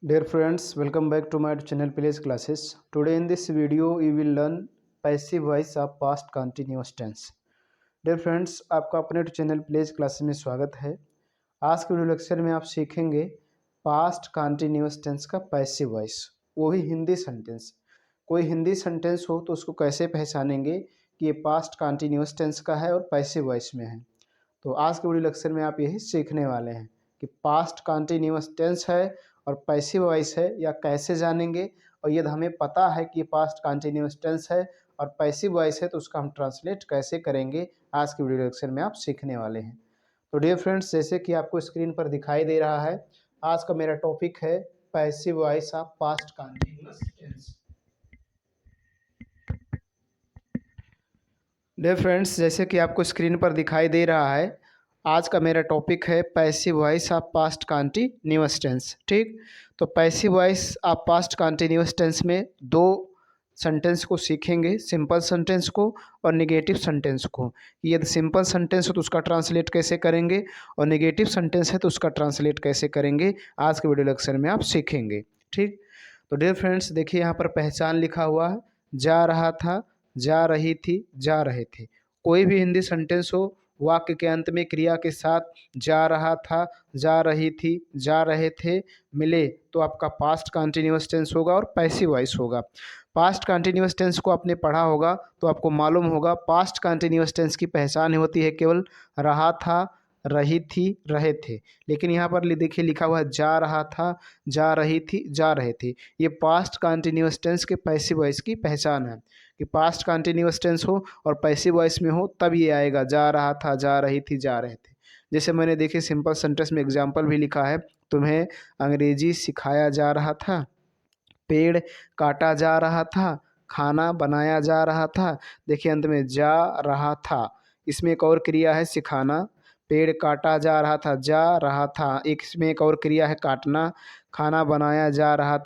Dear friends, welcome back to my channel Play's Classes. Today in this video, we will learn passive voice of past continuous tense. Dear friends, आपका अपने channel pledge classes में स्वागत है। आज के video lecture में आप सीखेंगे पास्ट कंटिन्यूअस टेंस का पैसिव वॉइस, वो ही हिंदी सेंटेंस। कोई हिंदी सेंटेंस हो तो उसको कैसे पहचानेंगे कि ये पास्ट कंटिन्यूअस टेंस का है और पैसिव वॉइस में है। तो आज के वीडियो लेक्चर में आप यही सीखने वाले हैं कि पास्ट कंटिन्यूअस टेंस है और पैसिव वॉइस है या कैसे जानेंगे, और यदि हमें पता है कि पास्ट कंटिन्यूअस टेंस है और पैसिव वॉइस है तो उसका हम ट्रांसलेट कैसे करेंगे, आज के वीडियो लेक्चर में आप सीखने वाले हैं। तो डियर फ्रेंड्स, जैसे कि आपको स्क्रीन पर दिखाई दे रहा है, आज का मेरा टॉपिक है passive voice of past continuous tense. Dear friends, जैसे कि आपको स्क्रीन पर दिखाई दे रहा है, आज का मेरा टॉपिक है passive voice of past continuous tense. ठीक, तो passive voice of past continuous tense में दो सेंटेंस को सीखेंगे, सिंपल सेंटेंस को और नेगेटिव सेंटेंस को। यदि सिंपल सेंटेंस हो तो उसका ट्रांसलेट कैसे करेंगे और नेगेटिव सेंटेंस है तो उसका ट्रांसलेट कैसे करेंगे, आज के वीडियो लेक्चर में आप सीखेंगे। ठीक, तो डियर फ्रेंड्स, देखिए यहाँ पर पहचान लिखा हुआ है, जा रहा था, जा रही थी, जा रहे थे। कोई भी हिंदी सेंटेंस हो, वाक्य के अंत में क्रिया के साथ जा रहा था, जा रही थी, जा रहे थे मिले तो आपका पास्ट कंटिन्यूअस टेंस होगा और पैसिव वॉइस होगा। पास्ट कंटिन्यूअस टेंस को आपने पढ़ा होगा तो आपको मालूम होगा पास्ट कंटिन्यूअस टेंस की पहचान होती है केवल रहा था, रही थी, रहे थे। लेकिन यहाँ पर देखिए लिखा हुआ है जा रहा था, जा रही थी, जा रहे थे। ये पास्ट कंटिन्यूअस टेंस के पैसिव वॉइस की पहचान है कि पास्ट कंटिन्यूअस टेंस हो और पैसिव वॉइस में हो तब ये आएगा, जा रहा था, जा रही थी, जा रहे थे। जैसे मैंने देखिए सिंपल सेंटेंस में एग्जाम्पल भी लिखा है, तुम्हें अंग्रेजी सिखाया जा रहा था, पेड़ काटा जा रहा था, खाना बनाया जा रहा था। देखिए अंत में जा रहा था, इसमें एक और क्रिया है सिखाना, पेड़ काटा जा रहा था, जा रहा था, एक इसमें एक और क्रिया है काटना, खाना बनाया जा रहा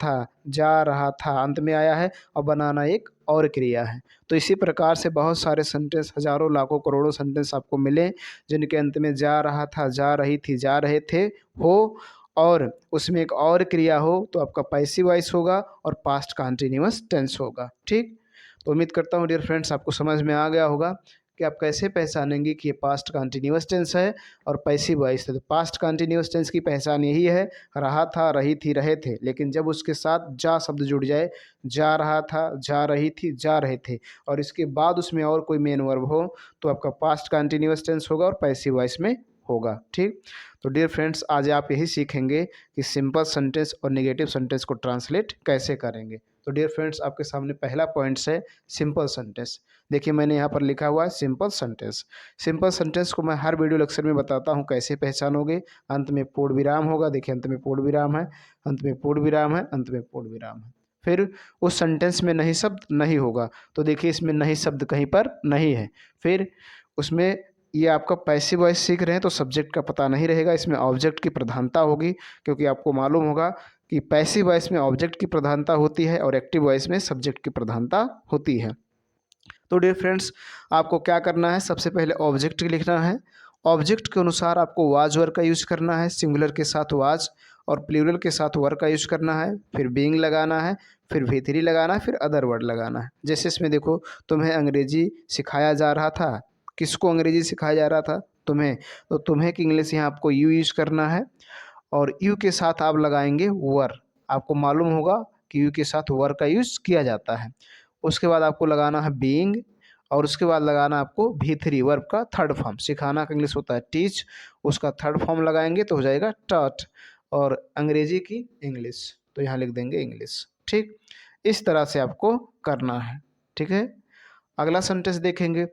था अंत में आया है, और बनाना एक और क्रिया है। तो इसी प्रकार से बहुत सारे सेंटेंस, हजारों लाखों करोड़ों सेंटेंस आपको मिले जिनके अंत में जा रहा था, जा रही थी, जा रहे थे हो और उसमें एक और क्रिया हो तो आपका पैसिव वॉइस होगा और पास्ट कंटिन्यूअस टेंस होगा। ठीक, तो उम्मीद करता हूँ डियर फ्रेंड्स आपको समझ में आ गया होगा कि आप कैसे पहचानेंगे कि ये पास्ट कंटिन्यूअस टेंस है और पैसिव वॉइस है। तो पास्ट कंटिन्यूअस टेंस की पहचान यही है, रहा था, रही थी, रहे थे, लेकिन जब उसके साथ जा शब्द जुड़ जाए, जा रहा था, जा रही थी, जा रहे थे, और इसके बाद उसमें और कोई मेन वर्ब हो तो आपका पास्ट कंटिन्यूअस टेंस होगा और पैसिव वॉइस में होगा। ठीक, तो डियर फ्रेंड्स आज आप यही सीखेंगे कि सिंपल सेंटेंस और नेगेटिव सेंटेंस को ट्रांसलेट कैसे करेंगे। तो डियर फ्रेंड्स आपके सामने पहला पॉइंट्स है सिंपल सेंटेंस। देखिए मैंने यहाँ पर लिखा हुआ है सिंपल सेंटेंस। सिंपल सेंटेंस को मैं हर वीडियो लेक्चर में बताता हूँ कैसे पहचानोगे। अंत में पूर्ण विराम होगा, देखिए अंत में पूर्ण विराम है, अंत में पूर्ण विराम है, अंत में पूर्ण विराम है। फिर उस सेंटेंस में नहीं शब्द नहीं होगा, तो देखिए इसमें नहीं शब्द कहीं पर नहीं है। फिर उसमें ये आपका पैसिव वॉइस सीख रहे हैं तो सब्जेक्ट का पता नहीं रहेगा, इसमें ऑब्जेक्ट की प्रधानता होगी, क्योंकि आपको मालूम होगा कि पैसिव वॉइस में ऑब्जेक्ट की प्रधानता होती है और एक्टिव वॉइस में सब्जेक्ट की प्रधानता होती है। तो डियर फ्रेंड्स आपको क्या करना है, सबसे पहले ऑब्जेक्ट लिखना है। ऑब्जेक्ट के अनुसार आपको वाज वर्ड का यूज करना है, सिंगुलर के साथ वाज और प्लूरल के साथ वर्ड का यूज करना है। फिर बीइंग लगाना है, फिर V3 लगाना है, फिर अदर वर्ड लगाना है। जैसे इसमें देखो, तुम्हें अंग्रेजी सिखाया जा रहा था, किसको अंग्रेजी सिखाया जा रहा था, तुम्हें, तो तुम्हें की इंग्लिश यहाँ आपको यू यूज करना है और यू के साथ आप लगाएंगे वर। आपको मालूम होगा कि यू के साथ वर का यूज किया जाता है। उसके बाद आपको लगाना है बीइंग और उसके बाद लगाना आपको V3 वर्ब का थर्ड फॉर्म। सिखाना का इंग्लिश होता है टीच, उसका थर्ड फॉर्म लगाएंगे तो हो जाएगा टॉट, और अंग्रेजी की इंग्लिश तो यहाँ लिख देंगे इंग्लिश। ठीक, इस तरह से आपको करना है। ठीक है, अगला सेंटेंस देखेंगे,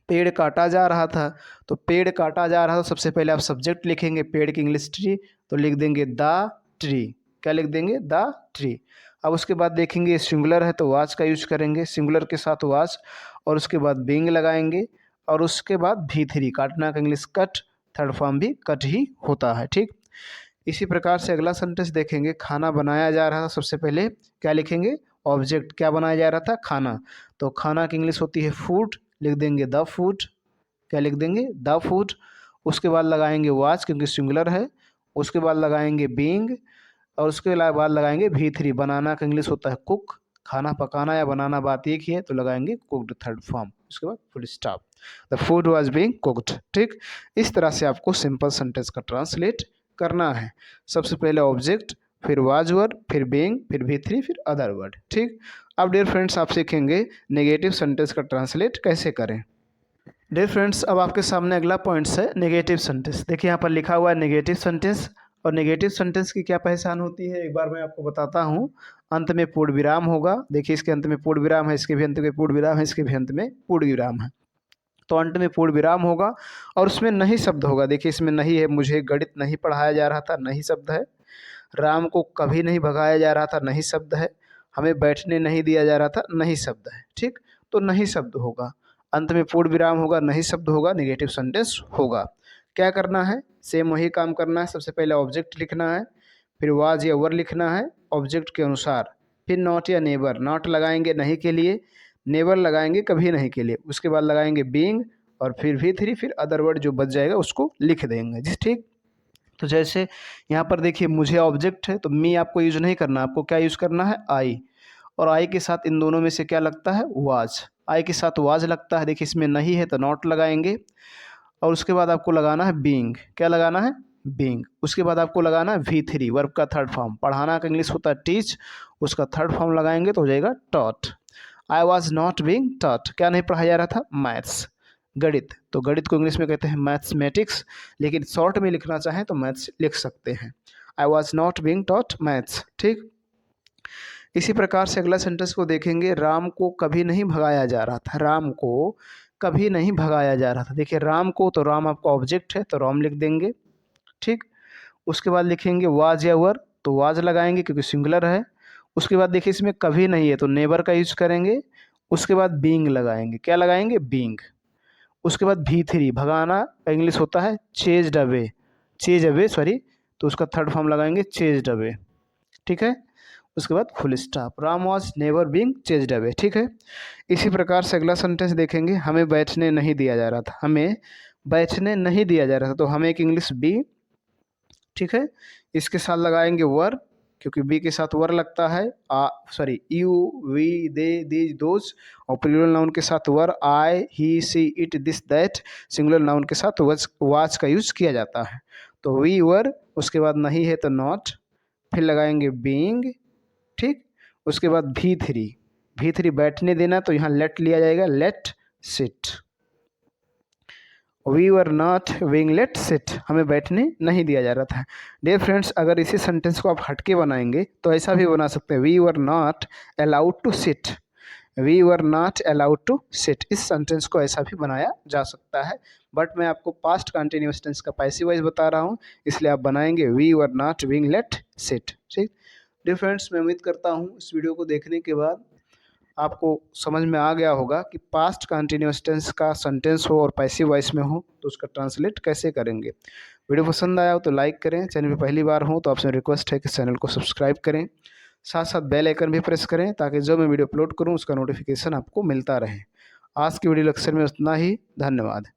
पेड़ काटा जा रहा था। तो पेड़ काटा जा रहा था, सबसे पहले आप सब्जेक्ट लिखेंगे, पेड़ की इंग्लिश ट्री, तो लिख देंगे द ट्री। क्या लिख देंगे, द ट्री। अब उसके बाद देखेंगे सिंगुलर है तो वाज का यूज करेंगे, सिंगुलर के साथ वाज, और उसके बाद बीइंग लगाएंगे और उसके बाद V3, काटना का इंग्लिश कट, थर्ड फॉर्म भी कट ही होता है। ठीक, इसी प्रकार से अगला सेंटेंस देखेंगे, खाना बनाया जा रहा था। सबसे पहले क्या लिखेंगे, ऑब्जेक्ट, क्या बनाया जा रहा था, खाना, तो खाना की इंग्लिश होती है फूड, लिख देंगे द फूड। क्या लिख देंगे, द फूड। उसके बाद लगाएंगे वाज क्योंकि सिंगुलर है, उसके बाद लगाएंगे बीइंग, और उसके बाद लगाएंगे V3। बनाना का इंग्लिश होता है कुक, खाना पकाना या बनाना बात एक ही है, तो लगाएंगे कुक्ड थर्ड फॉर्म। उसके बाद full stop, the food was being cooked. ठीक, इस तरह से आपको सिंपल सेंटेंस का ट्रांसलेट करना है। सबसे पहले ऑब्जेक्ट, फिर वाज वर्ड, फिर बीइंग, फिर V3, फिर अदर वर्ड। ठीक, अब डियर फ्रेंड्स आप सीखेंगे नेगेटिव सेंटेंस का ट्रांसलेट कैसे करें। डियर फ्रेंड्स अब आपके सामने अगला पॉइंट्स है नेगेटिव सेंटेंस। देखिए यहाँ पर लिखा हुआ है नेगेटिव सेंटेंस, और नेगेटिव सेंटेंस की क्या पहचान होती है एक बार मैं आपको बताता हूँ। अंत में पूर्ण विराम होगा। देखिए इसके अंत में पूर्ण विराम है, इसके भी अंत में पूर्ण विराम है, इसके भी अंत में पूर्ण विराम है। तो अंत में पूर्ण विराम होगा और उसमें नहीं शब्द होगा। देखिए इसमें नहीं है, मुझे गणित नहीं पढ़ाया जा रहा था, नहीं शब्द है। राम को कभी नहीं भगाया जा रहा था, नहीं शब्द है। हमें बैठने नहीं दिया जा रहा था, नहीं शब्द है। ठीक, तो नहीं शब्द होगा, अंत में पूर्ण विराम होगा, नहीं शब्द होगा, नेगेटिव सेंटेंस होगा। क्या करना है, सेम वही काम करना है। सबसे पहले ऑब्जेक्ट लिखना है, फिर वाज या वर लिखना है ऑब्जेक्ट के अनुसार, फिर नॉट या नेबर। नॉट लगाएंगे नहीं के लिए, नेवर लगाएंगे कभी नहीं के लिए। उसके बाद लगाएंगे बीइंग और फिर V3, फिर अदर वर्ड जो बच जाएगा उसको लिख देंगे जी। ठीक, तो जैसे यहाँ पर देखिए मुझे ऑब्जेक्ट है तो मी आपको यूज नहीं करना, आपको क्या यूज करना है, आई। और आई के साथ इन दोनों में से क्या लगता है, वाज। आई के साथ वाज लगता है। देखिए इसमें नहीं है तो नॉट लगाएंगे, और उसके बाद आपको लगाना है बीइंग। क्या लगाना है, बीइंग। उसके बाद आपको लगाना है V3, वर्ब का थर्ड फॉर्म। पढ़ाना का इंग्लिश होता है टीच, उसका थर्ड फॉर्म लगाएंगे तो हो जाएगा taught. I was not being taught, क्या नहीं पढ़ाया जा रहा था, मैथ्स, गणित। तो गणित को इंग्लिश में कहते हैं मैथमेटिक्स, लेकिन शॉर्ट में लिखना चाहें तो मैथ्स लिख सकते हैं। I was not being taught maths. ठीक, इसी प्रकार से अगला सेंटेंस को देखेंगे, राम को कभी नहीं भगाया जा रहा था। राम को कभी नहीं भगाया जा रहा था। देखिए राम को, तो राम आपका ऑब्जेक्ट है तो राम लिख देंगे। ठीक, उसके बाद लिखेंगे वाज या वर, तो वाज लगाएंगे क्योंकि सिंगुलर है। उसके बाद देखिए इसमें कभी नहीं है तो नेवर का यूज करेंगे। उसके बाद बीइंग लगाएंगे, क्या लगाएंगे, बीइंग। उसके बाद V3, भगाना का इंग्लिश होता है chased away, chase away sorry, तो उसका थर्ड फॉर्म लगाएंगे चेज्ड अवे। ठीक है, उसके बाद full stop, Ram was never being chased away. ठीक है, इसी प्रकार से अगला सेंटेंस देखेंगे, हमें बैठने नहीं दिया जा रहा था। हमें बैठने नहीं दिया जा रहा था, तो हमें एक इंग्लिश बी। ठीक है, इसके साथ लगाएंगे वर, क्योंकि बी के साथ वर लगता है, sorry you we they these those. और प्लूरल नाउन के साथ were, I he she it this that. Singular noun के साथ वाज का यूज किया जाता है। तो वी वर, उसके बाद नहीं है तो नॉट, फिर लगाएंगे बीइंग। ठीक, उसके बाद V3, V3 बैठने देना तो यहाँ लेट लिया जाएगा, let sit. We were not being let sit, हमें बैठने नहीं दिया जा रहा था। डियर फ्रेंड्स अगर इसी सेंटेंस को आप हटके बनाएंगे तो ऐसा भी बना सकते हैं, we were not allowed to sit. We were not allowed to sit, इस सेंटेंस को ऐसा भी बनाया जा सकता है, बट मैं आपको पास्ट कंटिन्यूअस टेंस का पैसिव वॉइस बता रहा हूँ, इसलिए आप बनाएंगे we were not being let sit. ठीक, डियर फ्रेंड्स मैं उम्मीद करता हूँ इस वीडियो को देखने के बाद आपको समझ में आ गया होगा कि पास्ट कंटिन्यूअस टेंस का सेंटेंस हो और पैसिव वॉइस में हो तो उसका ट्रांसलेट कैसे करेंगे। वीडियो पसंद आया हो तो लाइक करें, चैनल पे पहली बार हो तो आपसे रिक्वेस्ट है कि चैनल को सब्सक्राइब करें, साथ साथ बेल आइकन भी प्रेस करें ताकि जो मैं वीडियो अपलोड करूं उसका नोटिफिकेशन आपको मिलता रहे। आज की वीडियो लेक्चर में उतना ही, धन्यवाद।